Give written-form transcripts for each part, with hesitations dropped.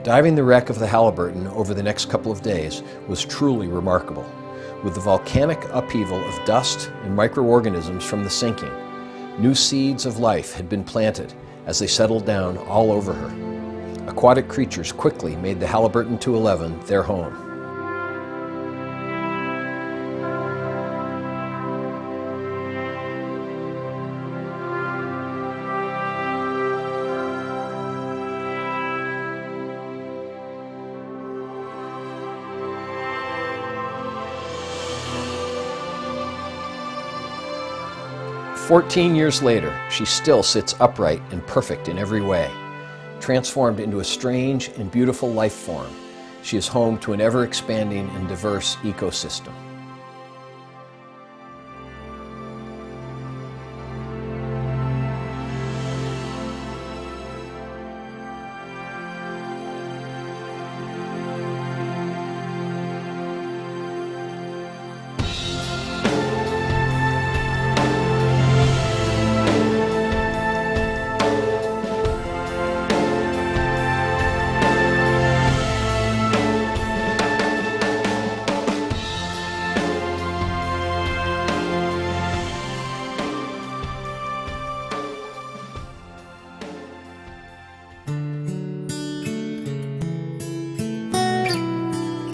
Diving the wreck of the Halliburton over the next couple of days was truly remarkable. With the volcanic upheaval of dust and microorganisms from the sinking, new seeds of life had been planted as they settled down all over her. Aquatic creatures quickly made the Halliburton 211 their home. "14 years later, she still sits upright and perfect in every way. Transformed into a strange and beautiful life form, she is home to an ever-expanding and diverse ecosystem."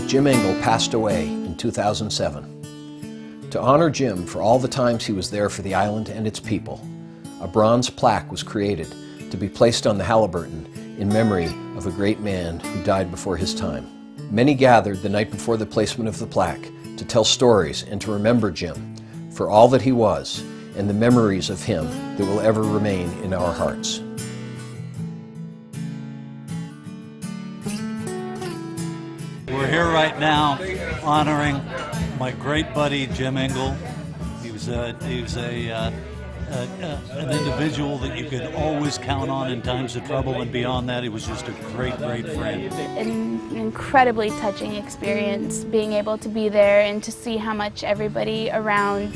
Jim Engel passed away in 2007. To honor Jim for all the times he was there for the island and its people, a bronze plaque was created to be placed on the Halliburton in memory of a great man who died before his time. Many gathered the night before the placement of the plaque to tell stories and to remember Jim for all that he was and the memories of him that will ever remain in our hearts. We're here right now honoring my great buddy Jim Engel. He was an individual that you could always count on in times of trouble, and beyond that, he was just a great, great friend. An incredibly touching experience, being able to be there and to see how much everybody around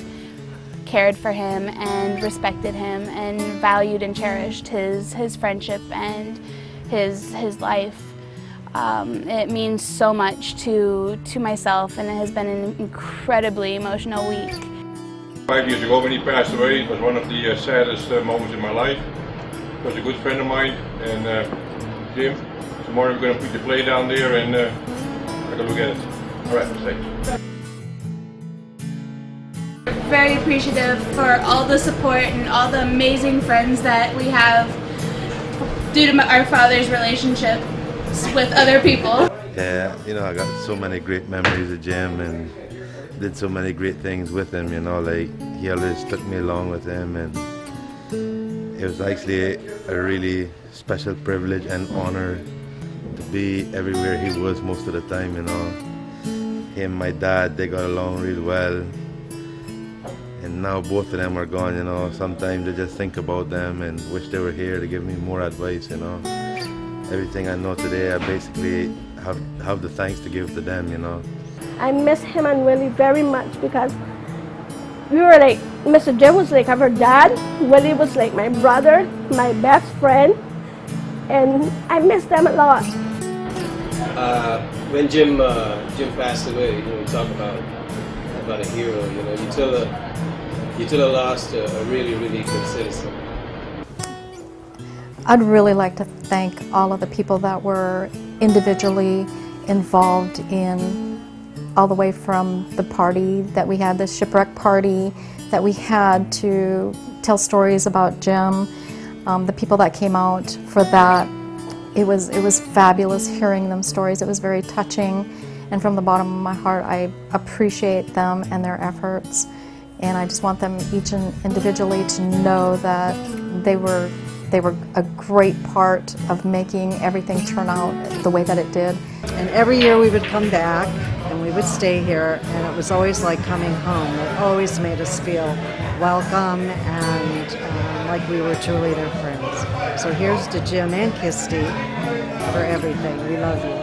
cared for him and respected him and valued and cherished his friendship and his life. It means so much to myself, and it has been an incredibly emotional week. 5 years ago when he passed away, it was one of the saddest moments in my life. He was a good friend of mine, and Jim, tomorrow we're going to put the play down there and take a look at it. All right, thanks. Very appreciative for all the support and all the amazing friends that we have due to our father's relationship with other people. Yeah, I got so many great memories of Jim and did so many great things with him, like he always took me along with him, and it was actually a really special privilege and honor to be everywhere he was most of the time, Him and my dad, they got along really well, and now both of them are gone, Sometimes I just think about them and wish they were here to give me more advice, Everything I know today, I basically have the thanks to give to them, I miss him and Willie very much because we were like, Mr. Jim was like our dad, Willie was like my brother, my best friend, and I miss them a lot. When Jim passed away, we talk about a hero, Utila lost a really, really good citizen. I'd really like to thank all of the people that were individually involved in all the way from the party that we had, the shipwreck party that we had, to tell stories about Jim, the people that came out for that. It was fabulous hearing them stories. It was very touching, and from the bottom of my heart, I appreciate them and their efforts, and I just want them each and individually to know that they were a great part of making everything turn out the way that it did. And every year we would come back and we would stay here, and it was always like coming home. It always made us feel welcome and like we were truly their friends. So here's to Jim and Kirsty for everything. We love you.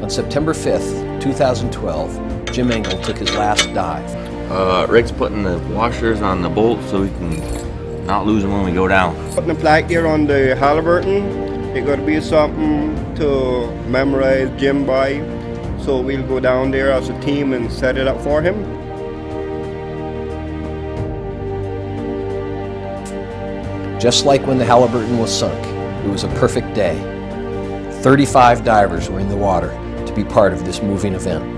On September 5th, 2012, Jim Engel took his last dive. Rick's putting the washers on the bolt so we can not lose them when we go down. Putting the plaque here on the Halliburton, it's going to be something to memorize Jim by, so we'll go down there as a team and set it up for him. Just like when the Halliburton was sunk, it was a perfect day. 35 divers were in the water to be part of this moving event.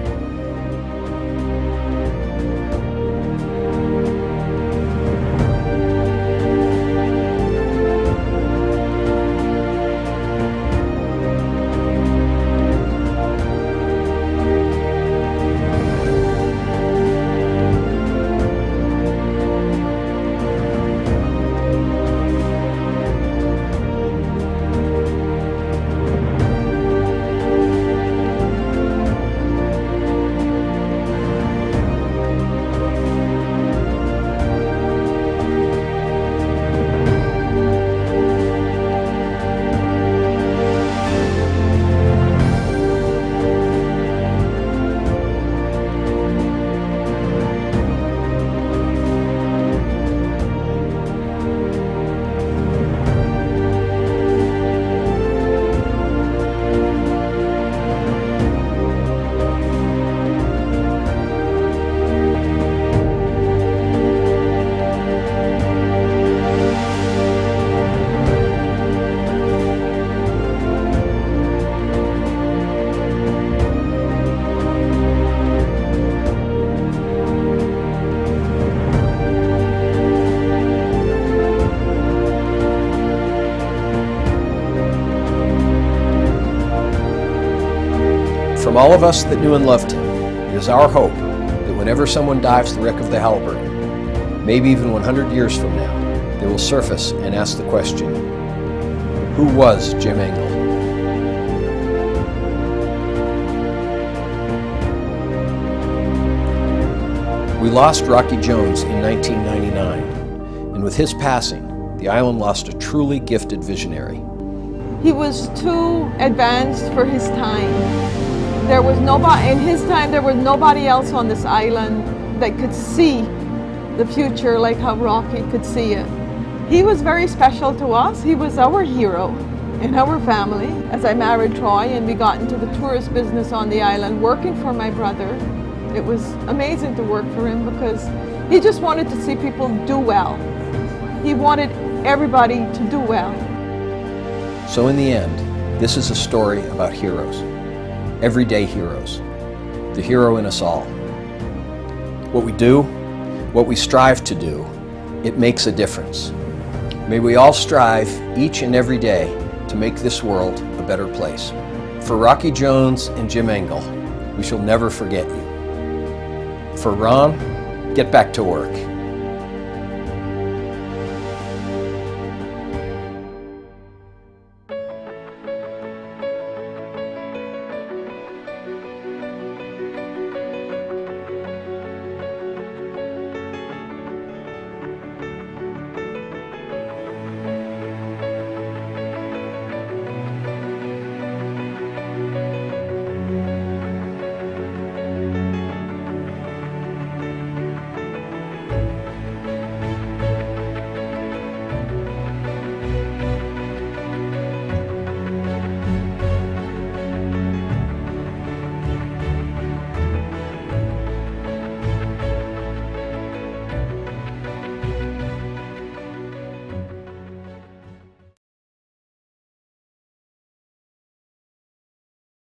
From all of us that knew and loved him, it is our hope that whenever someone dives the wreck of the Halliburton, maybe even 100 years from now, they will surface and ask the question, who was Jim Engel? We lost Rocky Jones in 1999, and with his passing, the island lost a truly gifted visionary. He was too advanced for his time. There was nobody, in his time, there was nobody else on this island that could see the future like how Rocky could see it. He was very special to us. He was our hero in our family. As I married Troy and we got into the tourist business on the island working for my brother, it was amazing to work for him because he just wanted to see people do well. He wanted everybody to do well. So in the end, this is a story about heroes. Everyday heroes, the hero in us all. What we do, what we strive to do, it makes a difference. May we all strive each and every day to make this world a better place. For Rocky Jones and Jim Engel, we shall never forget you. For Ron, get back to work.